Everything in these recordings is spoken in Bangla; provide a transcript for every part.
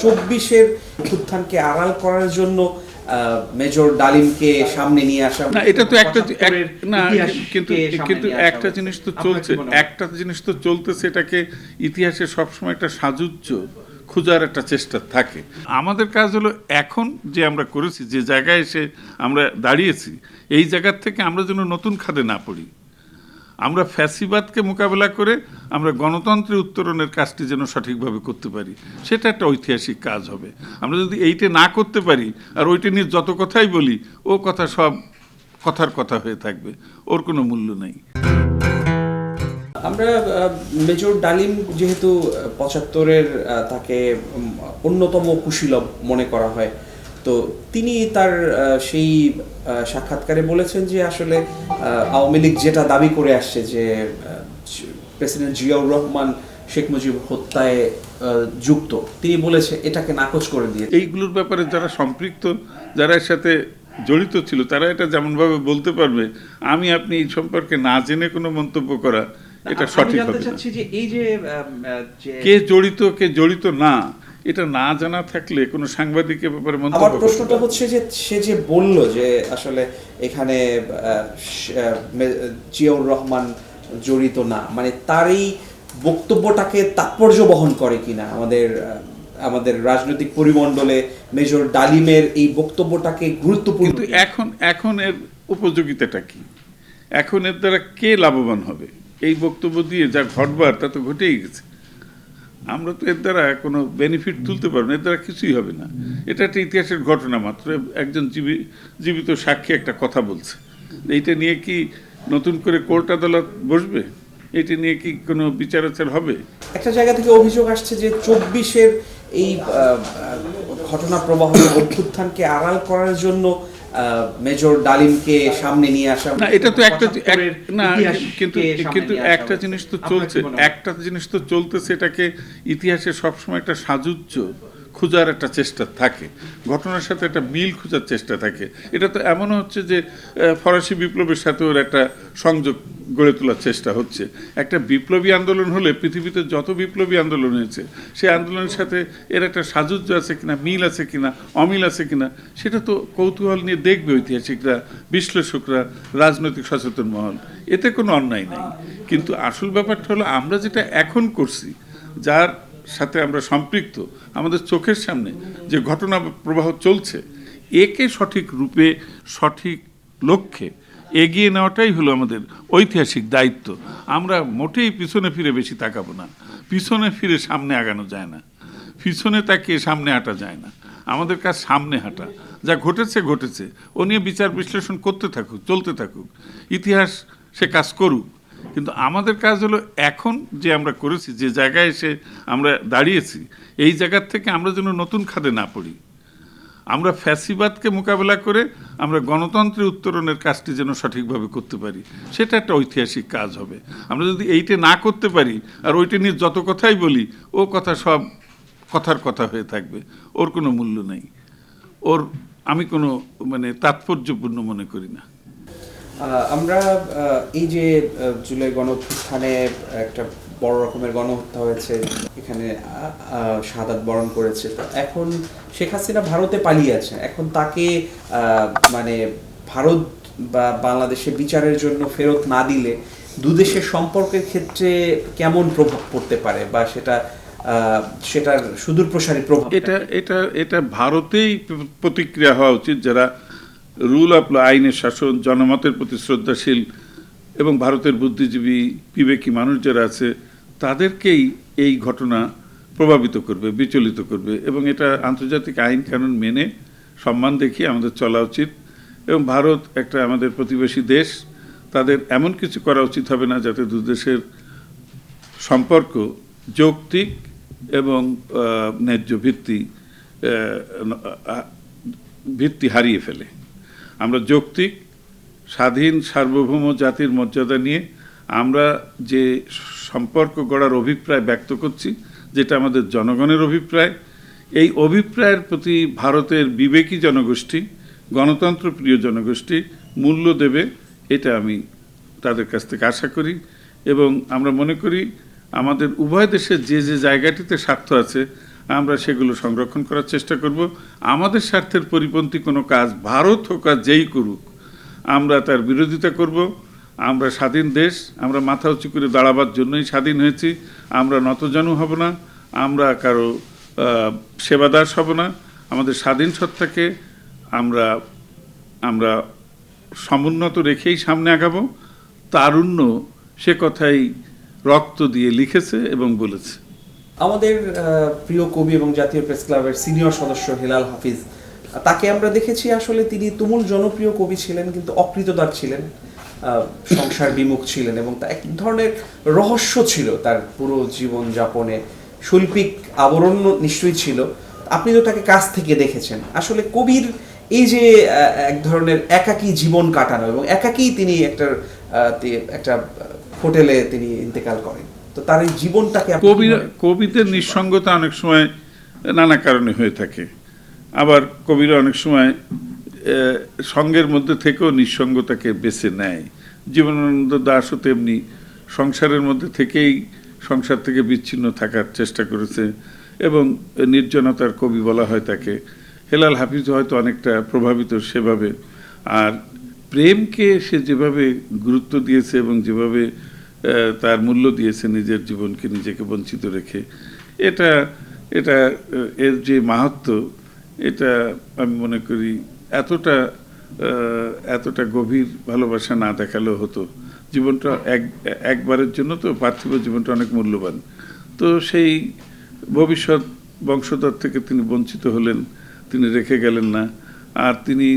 চব্বিশের উত্থানকে আড়াল করার জন্য মেজর ডালিমকে সামনে নিয়ে আসা না, এটা তো একটা না, কিন্তু একটা জিনিস তো চলছে, একটা জিনিস তো চলতেছে, এটাকে ইতিহাসে সবসময় একটা সাজুজ্য খোঁজার একটা চেষ্টা থাকে। আমাদের কাজ হলো এখন যে আমরা করেছি, যে জায়গায় এসে আমরা দাঁড়িয়েছি, এই জায়গার থেকে আমরা যেন নতুন খাদে না পড়ি। আমরা ফ্যাসিবাদকে মোকাবেলা করে আমরা গণতন্ত্রের উত্তরণের কাজটি যেন সঠিকভাবে করতে পারি, সেটা একটা ঐতিহাসিক কাজ হবে। আমরা যদি এইটা না করতে পারি আর ওইটা নিয়ে যত কথাই বলি, ও কথা সব কথার কথা হয়ে থাকবে, ওর কোনো মূল্য নেই। আমরা মেজর ডালিম যেহেতু ৭৫-এর তাকে অন্যতম কুশীলব মনে করা হয়, তো তিনি তার সেই সাক্ষাৎকারে বলেছেন যে আসলে আওয়ামী লীগ যেটা দাবি করে আসছে যে প্রেসিডেন্ট জিয়াউর রহমান শেখ মুজিব হত্যায় যুক্ত, তিনি বলেছে এটাকে নাকচ করে দিয়ে। এইগুলোর ব্যাপারে যারা সম্পৃক্ত, যারা এর সাথে জড়িত ছিল, তারা এটা যেমনভাবে বলতে পারবে, আমি আপনি এই সম্পর্কে না জেনে কোনো মন্তব্য করা এটা সঠিক হবে না। কে জড়িত কে জড়িত না, এটা না জানা থাকলে কোনো সাংবাদিকের ব্যাপারে মন্তব্য। আমার প্রশ্নটা হচ্ছে যে সে যে বলল যে আসলে এখানে জিয়াউর রহমান জড়িত না, মানে তার এই বক্তব্যটাকে তাৎপর্য বহন করে কিনা আমাদের রাজনৈতিক পরিমণ্ডলে মেজর ডালিমের এই বক্তব্যটাকে গুরুত্বপূর্ণ। কিন্তু এখন এর উপযোগিতাটা কি? এখন এর দ্বারা কে লাভবান হবে? এই বক্তব্য দিয়ে যা ঘটবার তা তো ঘটেই গেছে। আমরা তো এর দ্বারা কোনো বেনিফিট তুলতে পারবো না, এর দ্বারা কিছুই হবে না। এটা একটা ইতিহাসের ঘটনা মাত্র, একজন জীবিত সাক্ষী একটা কথা বলছে। এইটা নিয়ে কি নতুন করে কোর্ট আদালত বসবে? এটা নিয়ে কি কোনো বিচার আচার হবে? একটা জায়গা থেকে অভিযোগ আসছে যে ২৪-এর এই ঘটনা প্রবাহ অভ্যুত্থানকে আড়াল করার জন্য মেজর ডালিমকে সামনে নিয়ে আসা। না, এটা তো একটা না, কিন্তু একটা জিনিস তো চলছে, একটা জিনিস তো চলতেছে, এটাকে ইতিহাসে সবসময় একটা সাজুজ্য খোঁজার একটা চেষ্টা থাকে, ঘটনার সাথে একটা মিল খোঁজার চেষ্টা থাকে। এটা তো এমনও হচ্ছে যে ফরাসি বিপ্লবের সাথে ওর একটা সংযোগ গড়ে তোলার চেষ্টা হচ্ছে। একটা বিপ্লবী আন্দোলন হলে পৃথিবীতে যত বিপ্লবী আন্দোলন হয়েছে, সেই আন্দোলনের সাথে এর একটা সাজুজ্য আছে কিনা, মিল আছে কিনা, অমিল আছে কিনা, সেটা তো কৌতূহল নিয়ে দেখবে ঐতিহাসিকরা, বিশ্লেষকরা, রাজনৈতিক সচেতন মহল। এতে কোনো অন্যায় নাই। কিন্তু আসল ব্যাপারটা হলো আমরা যেটা এখন করছি, যার সাথে আমরা সম্পৃক্ত, আমাদের চোখের সামনে যে ঘটনা প্রবাহ চলছে, একে সঠিক রূপে সঠিক লক্ষ্যে এগিয়ে নেওয়াটাই হলো আমাদের ঐতিহাসিক দায়িত্ব। আমরা মোটেই পিছনে ফিরে বেশি তাকাবো না। পিছনে ফিরে সামনে আগানো যায় না, পিছনে তাকিয়ে সামনে হাঁটা যায় না। আমাদের কাজ সামনে হাঁটা। যা ঘটেছে ঘটেছে, ও নিয়ে বিচার বিশ্লেষণ করতে থাকুক, চলতে থাকুক, ইতিহাস সে কাজ করুক। কিন্তু আমাদের কাজ হলো এখন যে আমরা করেছি, যে জায়গায় এসে আমরা দাঁড়িয়েছি, এই জায়গার থেকে আমরা যেন নতুন খাদে না পড়ি। আমরা ফ্যাসিবাদকে মোকাবেলা করে আমরা গণতন্ত্রের উত্তরণের কাজটি যেন সঠিকভাবে করতে পারি, সেটা একটা ঐতিহাসিক কাজ হবে। আমরা যদি এইটা না করতে পারি আর ওইটা নিয়ে যত কথাই বলি, ও কথা সব কথার কথা হয়ে থাকবে, ওর কোনো মূল্য নেই, ওর আমি কোনো তাৎপর্যপূর্ণ মনে করি না। আমরা এই যে জুলাই গণঅভ্যুত্থানে একটা বড় রকমের গণহত্যা হয়েছে, এখানে শাহাদাত বরণ করেছে, তো এখন শেখ হাসিনা ভারতে পালিয়ে আছে। এখন তাকে ভারত বা বাংলাদেশে বিচারের জন্য ফেরত না দিলে দুদেশের সম্পর্কের ক্ষেত্রে কেমন প্রভাব পড়তে পারে, বা সেটার সুদূর প্রসারী প্রভাব? এটা ভারতেই প্রতিক্রিয়া হওয়া উচিত, যারা রুল অফ ল, আইনের শাসন, জনমতের প্রতি শ্রদ্ধাশীল এবং ভারতের বুদ্ধিজীবী বিবেকী মানুষ যারা আছে, তাদেরকেই এই ঘটনা প্রভাবিত করবে, বিচলিত করবে। এবং এটা আন্তর্জাতিক আইন কানুন মেনে সম্মান দেখিয়ে আমাদের চলা উচিত। এবং ভারত একটা আমাদের প্রতিবেশী দেশ, তাদের এমন কিছু করা উচিত হবে না যাতে দুদেশের সম্পর্ক যৌক্তিক এবং ন্যায্য ভিত্তি হারিয়ে ফেলে। আমরা যৌক্তিক, স্বাধীন, সার্বভৌম জাতির মর্যাদা নিয়ে আমরা যে সম্পর্ক গড়ার অভিপ্রায় ব্যক্ত করছি, যেটা আমাদের জনগণের অভিপ্রায়, এই অভিপ্রায়ের প্রতি ভারতের বিবেকী জনগোষ্ঠী, গণতন্ত্রপ্রিয় জনগোষ্ঠী মূল্য দেবে, এটা আমি তাদের কাছ থেকে আশা করি। এবং আমরা মনে করি আমাদের উভয় দেশের যে যে জায়গাটিতে স্বার্থ আছে, আমরা সেগুলো সংরক্ষণ করার চেষ্টা করব। আমাদের স্বার্থের পরিপন্থী কোনো কাজ ভারত হোক আর যেই করুক আমরা তার বিরোধিতা করব। আমরা স্বাধীন দেশ, আমরা মাথা উঁচু করে দাঁড়াবার জন্যই স্বাধীন হয়েছি। আমরা নতজানু হব না, আমরা কারো সেবাদাস হব না। আমাদের স্বাধীন সত্তাকে আমরা সমুন্নত রেখেই সামনে আগাবো। তারুণ্য সে কথাই রক্ত দিয়ে লিখেছে এবং বলেছে। আমাদের প্রিয় কবি এবং জাতীয় প্রেস ক্লাবের সিনিয়র সদস্য হেলাল হাফিজ, তাকে আমরা দেখেছি আসলে তিনি তুমুল জনপ্রিয় কবি ছিলেন, কিন্তু অকৃতদার ছিলেন, সংসার বিমুখ ছিলেন, এবং তা এক ধরনের রহস্য ছিল তার পুরো জীবন যাপনে, শৈল্পিক আবরণ নিশ্চয়ই ছিল। আপনি তো তাকে কাছ থেকে দেখেছেন। আসলে কবির এই যে এক ধরনের একাকী জীবন কাটানো এবং একাকী তিনি একটা হোটেলে তিনি ইন্তেকাল করেন, তো তার এই জীবনটাকে কবিদের নিঃসঙ্গতা অনেক সময় নানা কারণে হয়ে থাকে। আবার কবিরা অনেক সময় সঙ্গের মধ্যে থেকেও নিঃসঙ্গতাকে বেছে নেয়। জীবনানন্দ দাশও তেমনি সংসারের মধ্যে থেকেই সংসার থেকে বিচ্ছিন্ন থাকার চেষ্টা করেছে এবং নির্জনতার কবি বলা হয় তাকে। হেলাল হাফিজ হয়তো অনেকটা প্রভাবিত সেভাবে। আর প্রেমকে সে যেভাবে গুরুত্ব দিয়েছে এবং যেভাবে তার মূল্য দিয়েছে নিজের জীবনকে নিজেকে বঞ্চিত রেখে, এর যে মাহাত্ম্য, এটা আমি মনে করি এতটা গভীর ভালোবাসা না দেখালেও হতো। জীবনটা একবারের জন্য তো পার্থিব জীবনটা অনেক মূল্যবান। তো সেই ভবিষ্যৎ বংশধর থেকে তিনি বঞ্চিত হলেন, তিনি রেখে গেলেন না। আর তিনি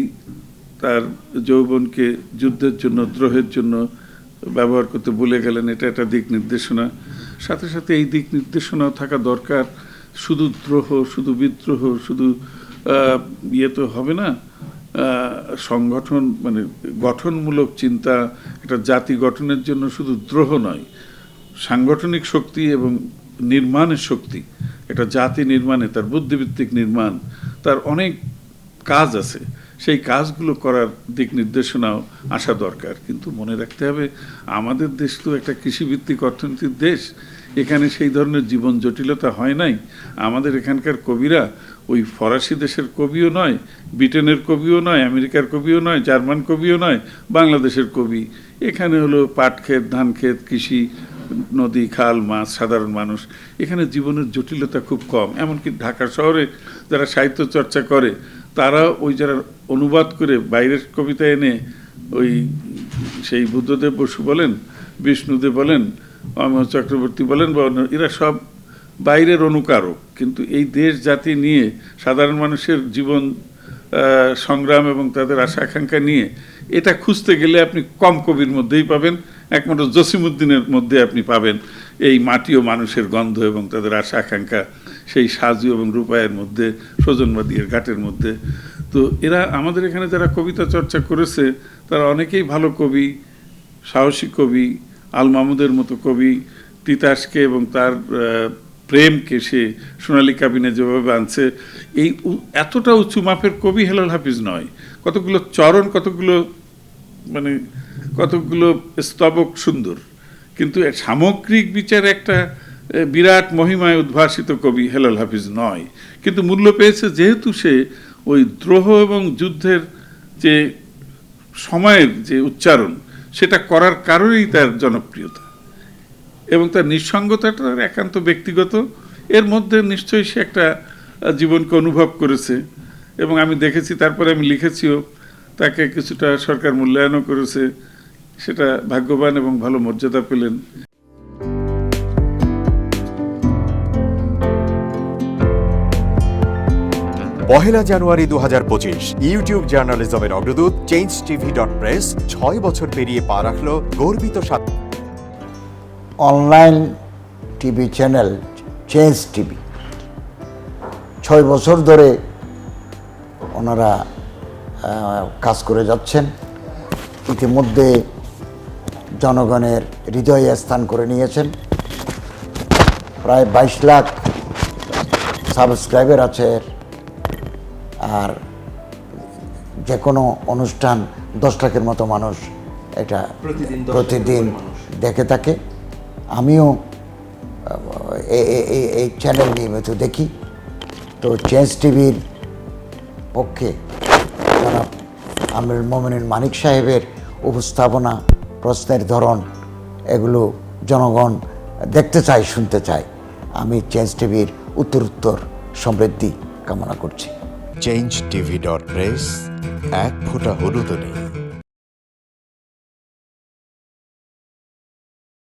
তার যৌবনকে যুদ্ধের জন্য, দ্রোহের জন্য ব্যবহার করতে ভুলে গেলেন। এটা একটা দিক নির্দেশনা। সাথে সাথে এই দিক নির্দেশনাও থাকা দরকার। শুধু দ্রোহ, শুধু বিদ্রোহ, শুধু তো হবে না। সংগঠন মানে গঠনমূলক চিন্তা, একটা জাতি গঠনের জন্য শুধু দ্রোহ নয়, সাংগঠনিক শক্তি এবং নির্মাণের শক্তি, একটা জাতি নির্মাণে, তার বুদ্ধিভিত্তিক নির্মাণ, তার অনেক কাজ আছে। সেই কাজগুলো করার দিক নির্দেশনাও আসা দরকার। কিন্তু মনে রাখতে হবে, আমাদের দেশ তো একটা কৃষিভিত্তিক অর্থনীতির দেশ। এখানে সেই ধরনের জীবন জটিলতা হয় নাই। আমাদের এখানকার কবিরা ওই ফরাসি দেশের কবিও নয়, ব্রিটেনের কবিও নয়, আমেরিকার কবিও নয়, জার্মান কবিও নয়, বাংলাদেশের কবি। এখানে হলো পাট ক্ষেত, ধান ক্ষেত, কৃষি, নদী, খাল, মাছ, সাধারণ মানুষ। এখানে জীবনের জটিলতা খুব কম। এমনকি ঢাকা শহরে যারা সাহিত্য চর্চা করে তারা ওই যারা অনুবাদ করে বাইরের কবিতা এনে ওই সেই বুদ্ধদেব বসু বলেন, বিষ্ণুদেব বলেন, অমিয় চক্রবর্তী বলেন বা এরা সব বাইরের অনুকারক। কিন্তু এই দেশ জাতি নিয়ে, সাধারণ মানুষের জীবন সংগ্রাম এবং তাদের আশা আকাঙ্ক্ষা নিয়ে এটা খুঁজতে গেলে আপনি কম কবির মধ্যেই পাবেন। একমাত্র জসিমউদ্দিনের মধ্যে আপনি পাবেন এই মাটি ও মানুষের গন্ধ এবং তাদের আশা আকাঙ্ক্ষা, সেই সাজু এবং রূপায়ের মধ্যে, সজনবাদীর ঘাটের মধ্যে। তো এরা আমাদের এখানে যারা কবিতা চর্চা করেছে তারা অনেকেই ভালো কবি, সাহসী কবি। আল মাহমুদের মতো কবি তিতাসকে এবং তার প্রেমকে সে সোনালী কাবিনে যেভাবে আনছে, এই এতটা উঁচু মাপের কবি হেলাল হাফিজ নয়। কতগুলো চরণ, কতগুলো স্তবক সুন্দর, কিন্তু সামগ্রিক বিচারে একটা বিরাট মহিমায় উদ্ভাসিত কবি হেলাল হাফিজ নয়। কিন্তু মূল্য পেয়েছে যেহেতু সে ওই দ্রোহ এবং যুদ্ধের যে সময়ের যে উচ্চারণ, সেটা করার কারণেই তার জনপ্রিয়তা এবং তার নিঃসঙ্গতাটা একান্ত ব্যক্তিগত। এর মধ্যে নিশ্চয়ই সে একটা জীবনকে অনুভব করেছে এবং আমি দেখেছি, তারপরে আমি লিখেছিও, তাকে কিছুটা সরকার মূল্যায়নও করেছে। সেটা ভাগ্যবান এবং ভালো মর্যাদা পেলেন। পহেলা জানুয়ারি 2025 ইউটিউব জার্নালিজমের অগ্রদূত changetv.press 6 বছর পেরিয়ে পা রাখল গর্বিত online TV channel change TV 6 বছর ধরে ওনারা কাজ করে যাচ্ছেন। ইতিমধ্যে জনগণের হৃদয়ে স্থান করে নিয়েছেন। প্রায় 22 লাখ সাবস্ক্রাইবার আছে। আর যে কোনো অনুষ্ঠান 10 লাখের মতো মানুষ এটা প্রতিদিন দেখে থাকে। আমিও এই চ্যানেল নিয়মিত দেখি তো চেঞ্জ টিভির পক্ষে জনাব আমিরুল মোমিনিন মানিক সাহেবের উপস্থাপনা, প্রশ্নের ধরন, এগুলো জনগণ দেখতে চায়, শুনতে চায়। আমি চেঞ্জ টিভির উত্তরোত্তর সমৃদ্ধি কামনা করছি। changetv.press, এক ফোঁটা হলুদও নেই।